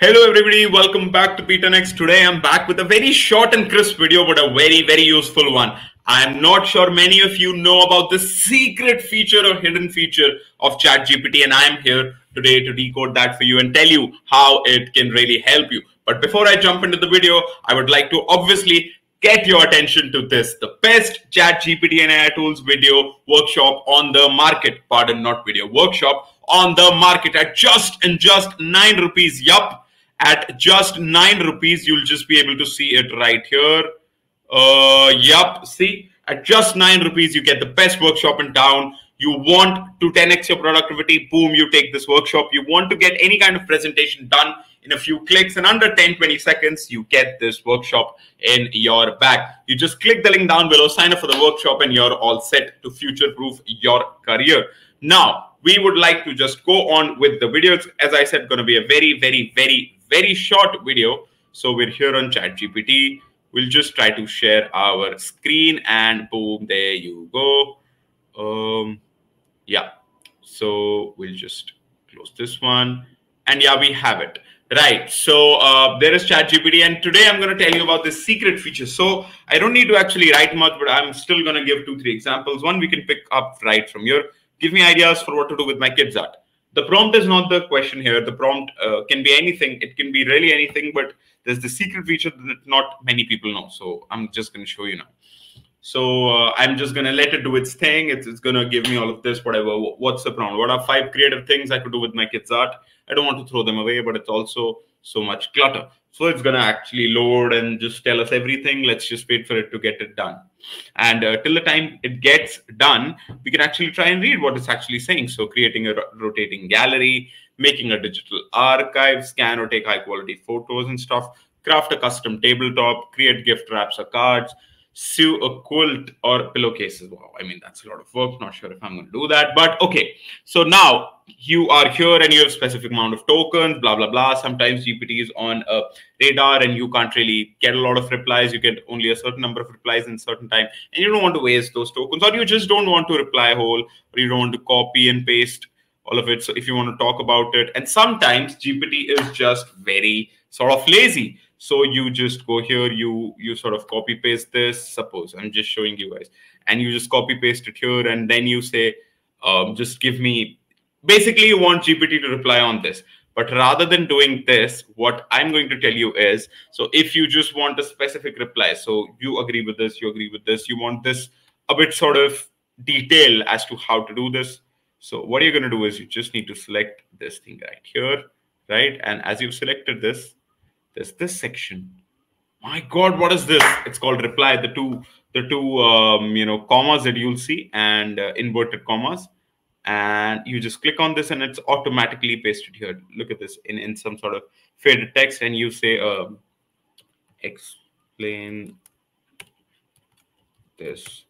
Hello everybody, welcome back to Be10x. Today I'm back with a very short and crisp video, but a very useful one. I'm not sure many of you know about the secret feature or hidden feature of Chat GPT, and I'm here today to decode that for you and tell you how it can really help you. But before I jump into the video, I would like to obviously get your attention to this, the best Chat GPT and AI tools video workshop on the market. Pardon, not video, workshop on the market at just 9 rupees. Yup, at just 9 rupees, you'll just be able to see it right here. Yup, see, at just 9 rupees, you get the best workshop in town. You want to 10x your productivity, boom, you take this workshop. You want to get any kind of presentation done in a few clicks, and under 10-20 seconds, you get this workshop in your bag. You just click the link down below, sign up for the workshop, and you're all set to future-proof your career. Now, we would like to just go on with the videos. As I said, going to be a very short video. So we're here on Chat GPT. We'll just try to share our screen, and boom, there you go. Yeah, so we'll just close this one, and yeah, we have it. Right, so there is Chat GPT, and today I'm going to tell you about this secret feature. So I don't need to actually write much, but I'm still going to give 2-3 examples. One we can pick up right from here. Give me ideas for what to do with my kids' art. The prompt is not the question here. The prompt can be anything. It can be really anything, but there's the secret feature that not many people know. So I'm just going to show you now. So I'm just going to let it do its thing. It's going to give me all of this, whatever. What's the prompt? What are 5 creative things I could do with my kids' art? I don't want to throw them away, but it's also so much clutter. So it's going to actually load and just tell us everything. Let's just wait for it to get it done. And till the time it gets done, we can actually try and read what it's actually saying. So creating a rotating gallery, making a digital archive, scan or take high quality photos and stuff, craft a custom tabletop, create gift wraps or cards, sew a quilt or pillowcases. Wow, I mean, that's a lot of work. Not sure if I'm going to do that, but okay. So now you are here and you have a specific amount of tokens, blah, blah, blah. Sometimes GPT is on a radar and you can't really get a lot of replies. You get only a certain number of replies in a certain time, and you don't want to waste those tokens, or you just don't want to reply whole, or you don't want to copy and paste all of it. So if you want to talk about it, and sometimes GPT is just very sort of lazy. So you just go here, you sort of copy paste this. Suppose I'm just showing you guys, and you just copy paste it here, and then you say, just give me, basically you want GPT to reply on this. But rather than doing this, what I'm going to tell you is, so if you just want a specific reply, so you agree with this, you agree with this, you want this a bit sort of detail as to how to do this. So what you're going to do is you just need to select this thing right here, right? And as you've selected this, there's this section. My God, what is this? It's called reply. The two commas that you'll see, and inverted commas, and you just click on this, and it's automatically pasted here. Look at this in some sort of faded text, and you say, explain this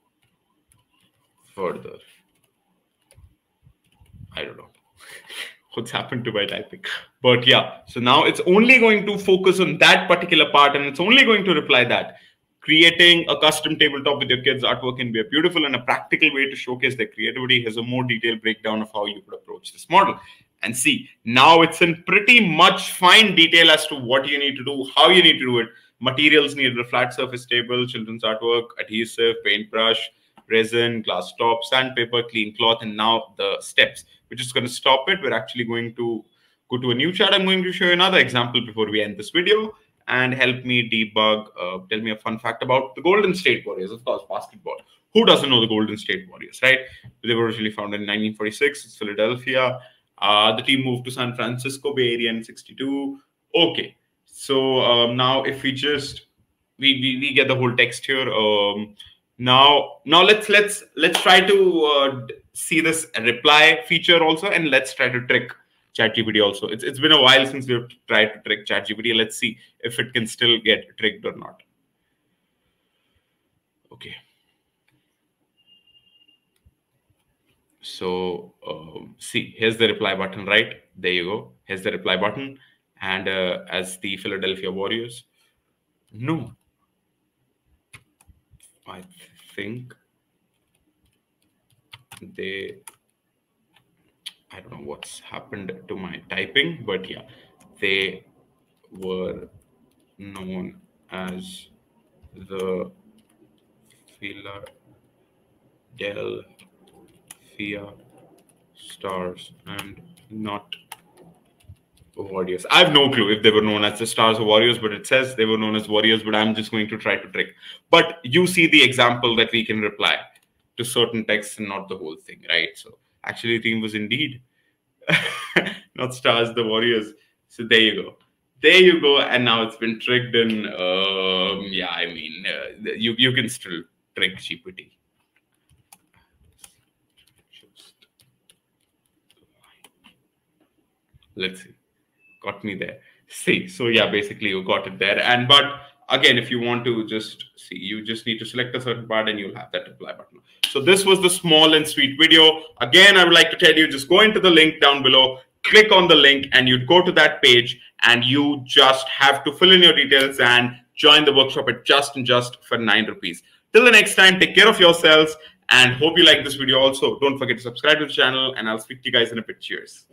further. I don't know what's happened to my typing, but yeah, so now it's only going to focus on that particular part, and it's only going to reply that. Creating a custom tabletop with your kids' artwork can be a beautiful and a practical way to showcase their creativity. Here's a more detailed breakdown of how you could approach this model. And see, now it's in pretty much fine detail as to what you need to do, how you need to do it. Materials needed: a flat surface table, children's artwork, adhesive, paintbrush, resin, glass top, sandpaper, clean cloth, and now the steps. We're just going to stop it. We're actually going to go to a new chat. I'm going to show you another example before we end this video, and help me debug. Tell me a fun fact about the Golden State Warriors. Of course, basketball. Who doesn't know the Golden State Warriors, right? They were originally founded in 1946. It's Philadelphia. The team moved to San Francisco Bay Area in 62. Okay, so now if we just we get the whole text here. Now let's try to see this reply feature also, and let's try to trick ChatGPT also. It's been a while since we've tried to trick ChatGPT. Let's see if it can still get tricked or not. Okay. So see, here's the reply button, right? There you go. Here's the reply button, and as the Philadelphia Warriors. No, I think I don't know what's happened to my typing, but yeah, they were known as the Philadelphia Stars and not Warriors. I have no clue if they were known as the Stars or Warriors, but it says they were known as Warriors, but I'm just going to try to trick. But you see the example that we can reply to certain texts and not the whole thing, right? So actually the team was indeed not Stars, the Warriors. So there you go. There you go. And now it's been tricked in, yeah, I mean, you can still trick GPT. Let's see. Got me there. See, so yeah, basically you got it there. And but again, if you want to just see, you just need to select a certain part and you'll have that apply button. So this was the small and sweet video. Again, I would like to tell you, just go into the link down below, click on the link, and you go to that page, and you just have to fill in your details and join the workshop at just for 9 rupees. Till the next time, take care of yourselves and hope you like this video also. Don't forget to subscribe to the channel, and I'll speak to you guys in a bit. Cheers.